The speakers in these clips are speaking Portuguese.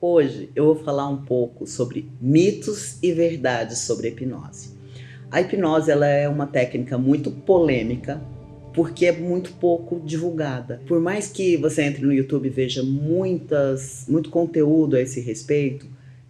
Hoje eu vou falar um pouco sobre mitos e verdades sobre a hipnose. A hipnose ela é uma técnica muito polêmica porque é muito pouco divulgada. Por mais que você entre no YouTube e veja muito conteúdo a esse respeito,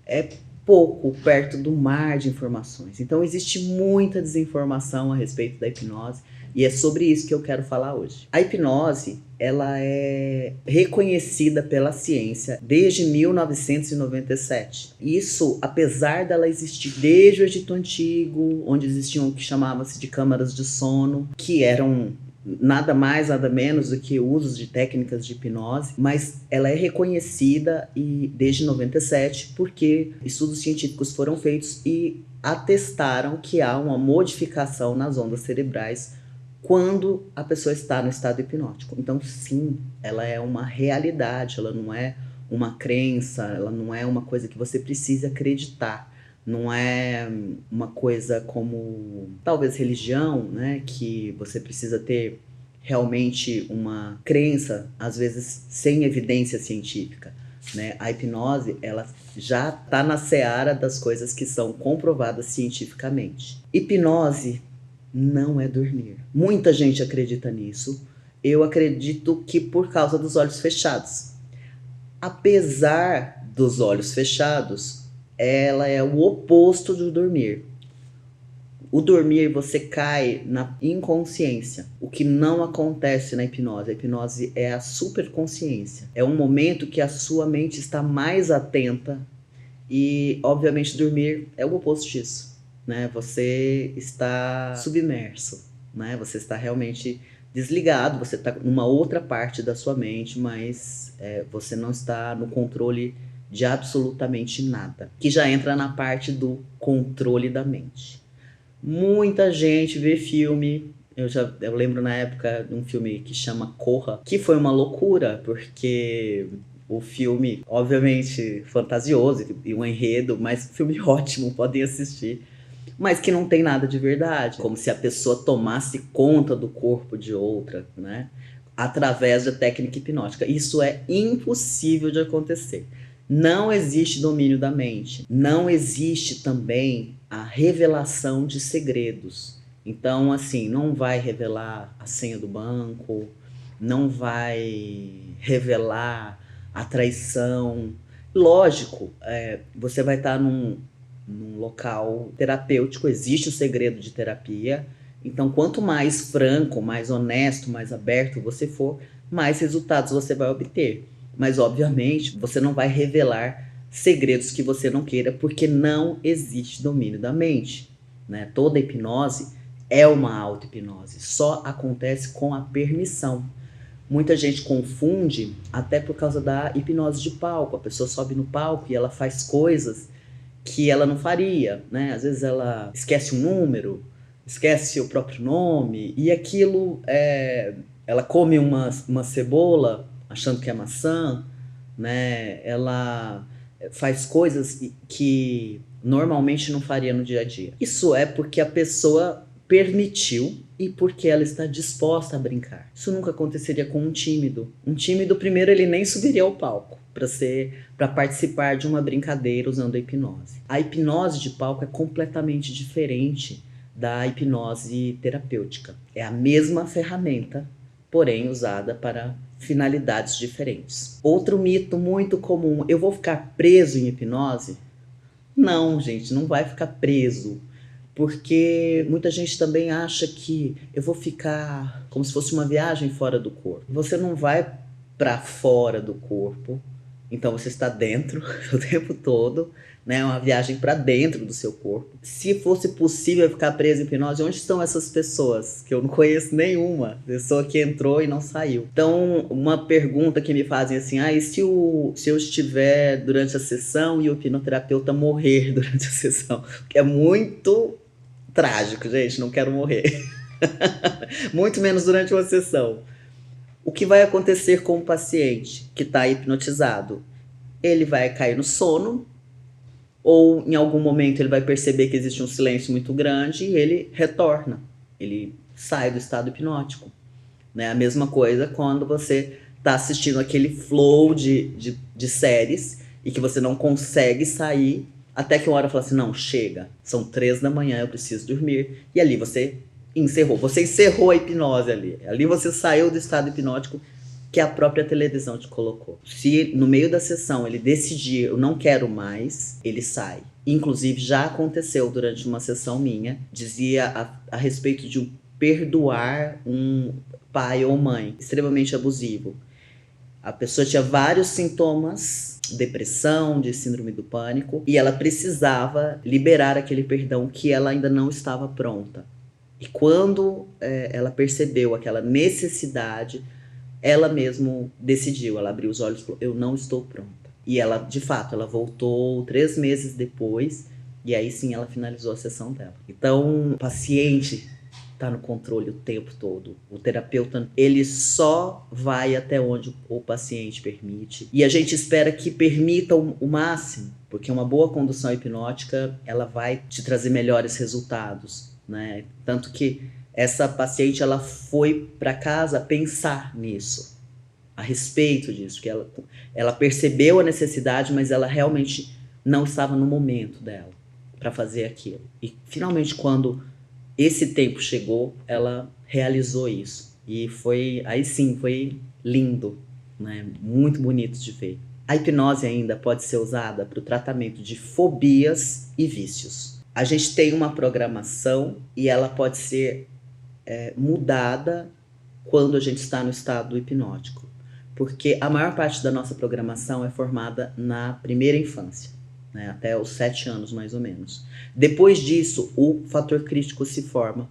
é pouco perto do mar de informações. Então existe muita desinformação a respeito da hipnose e é sobre isso que eu quero falar hoje. A hipnose, ela é reconhecida pela ciência desde 1997. Isso, apesar dela existir desde o Egito Antigo, onde existiam o que chamava-se de câmaras de sono, que eram nada mais, nada menos do que usos de técnicas de hipnose, mas ela é reconhecida desde 97 porque estudos científicos foram feitos e atestaram que há uma modificação nas ondas cerebrais quando a pessoa está no estado hipnótico. Então, sim, ela é uma realidade, ela não é uma crença, ela não é uma coisa que você precisa acreditar. Não é uma coisa como, talvez, religião, né? Que você precisa ter realmente uma crença, às vezes sem evidência científica, né? A hipnose, ela já está na seara das coisas que são comprovadas cientificamente. Hipnose não é dormir. Muita gente acredita nisso. Eu acredito que por causa dos olhos fechados. Apesar dos olhos fechados, ela é o oposto do dormir. O dormir, você cai na inconsciência, o que não acontece na hipnose. A hipnose é a superconsciência. É um momento que a sua mente está mais atenta e, obviamente, dormir é o oposto disso. Né? Você está submerso, né? Você está realmente desligado, você está numa outra parte da sua mente, mas você não está no controle de absolutamente nada, que já entra na parte do controle da mente. Muita gente vê filme, eu lembro na época de um filme que chama Corra, que foi uma loucura, porque o filme, obviamente, fantasioso e um enredo, mas filme ótimo, podem assistir, mas que não tem nada de verdade, como se a pessoa tomasse conta do corpo de outra, né? Através da técnica hipnótica. Isso é impossível de acontecer. Não existe domínio da mente. Não existe também a revelação de segredos. Então, assim, não vai revelar a senha do banco, não vai revelar a traição. Lógico, você vai estar num local terapêutico, existe o segredo de terapia. Então, quanto mais franco, mais honesto, mais aberto você for, mais resultados você vai obter. Mas, obviamente, você não vai revelar segredos que você não queira, porque não existe domínio da mente, né? Toda hipnose é uma auto-hipnose, só acontece com a permissão. Muita gente confunde até por causa da hipnose de palco. A pessoa sobe no palco e ela faz coisas que ela não faria, né? Às vezes ela esquece um número, esquece o próprio nome, e aquilo ela come uma cebola achando que é maçã, né? Ela faz coisas que normalmente não faria no dia a dia. Isso é porque a pessoa permitiu e porque ela está disposta a brincar. Isso nunca aconteceria com um tímido. Um tímido, primeiro, ele nem subiria ao palco para participar de uma brincadeira usando a hipnose. A hipnose de palco é completamente diferente da hipnose terapêutica. É a mesma ferramenta, porém usada para finalidades diferentes. Outro mito muito comum: eu vou ficar preso em hipnose? Não, gente, não vai ficar preso. Porque muita gente também acha que eu vou ficar como se fosse uma viagem fora do corpo. Você não vai para fora do corpo, então você está dentro o tempo todo, né? É uma viagem para dentro do seu corpo. Se fosse possível ficar preso em hipnose, onde estão essas pessoas? Que eu não conheço nenhuma pessoa que entrou e não saiu. Então, uma pergunta que me fazem assim: e se eu estiver durante a sessão e o hipnoterapeuta morrer durante a sessão? Que é muito trágico, gente, não quero morrer. Muito menos durante uma sessão. O que vai acontecer com o paciente que está hipnotizado? Ele vai cair no sono, ou em algum momento ele vai perceber que existe um silêncio muito grande e ele retorna, ele sai do estado hipnótico. Né? A mesma coisa quando você está assistindo aquele flow de séries e que você não consegue sair até que uma hora fala assim, não, chega, são 3 da manhã, eu preciso dormir. E ali você encerrou a hipnose ali. Ali você saiu do estado hipnótico que a própria televisão te colocou. Se no meio da sessão ele decidir, eu não quero mais, ele sai. Inclusive já aconteceu durante uma sessão minha, dizia a respeito de perdoar um pai ou mãe extremamente abusivo. A pessoa tinha vários sintomas, depressão, de síndrome do pânico, e ela precisava liberar aquele perdão que ela ainda não estava pronta. E quando ela percebeu aquela necessidade, ela mesmo decidiu, ela abriu os olhos e falou, eu não estou pronta. E ela, de fato, ela voltou 3 meses depois, e aí sim ela finalizou a sessão dela. Então, o paciente tá no controle o tempo todo. O terapeuta, ele só vai até onde o paciente permite. E a gente espera que permita o máximo, porque uma boa condução hipnótica, ela vai te trazer melhores resultados, né? Tanto que essa paciente, ela foi para casa pensar nisso, a respeito disso, que ela percebeu a necessidade, mas ela realmente não estava no momento dela para fazer aquilo. E finalmente, quando esse tempo chegou, ela realizou isso. E aí sim, foi lindo, né? Muito bonito de ver. A hipnose ainda pode ser usada para o tratamento de fobias e vícios. A gente tem uma programação e ela pode ser mudada quando a gente está no estado hipnótico. Porque a maior parte da nossa programação é formada na primeira infância, né, até os 7 anos mais ou menos. Depois disso, o fator crítico se forma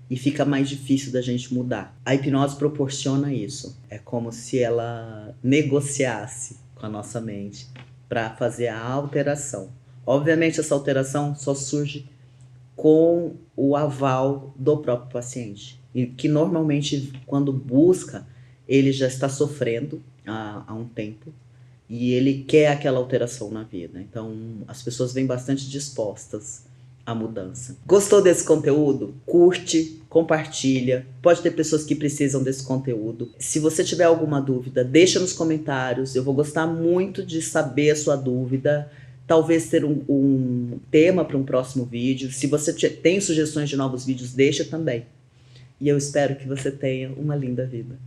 e fica mais difícil da gente mudar. A hipnose proporciona isso. É como se ela negociasse com a nossa mente para fazer a alteração. Obviamente, essa alteração só surge com o aval do próprio paciente. E que normalmente, quando busca, ele já está sofrendo há um tempo e ele quer aquela alteração na vida. Então, as pessoas vêm bastante dispostas à mudança. Gostou desse conteúdo? Curte, compartilha. Pode ter pessoas que precisam desse conteúdo. Se você tiver alguma dúvida, deixa nos comentários. Eu vou gostar muito de saber a sua dúvida. Talvez ter um tema para um próximo vídeo. Se você tem sugestões de novos vídeos, deixa também. E eu espero que você tenha uma linda vida.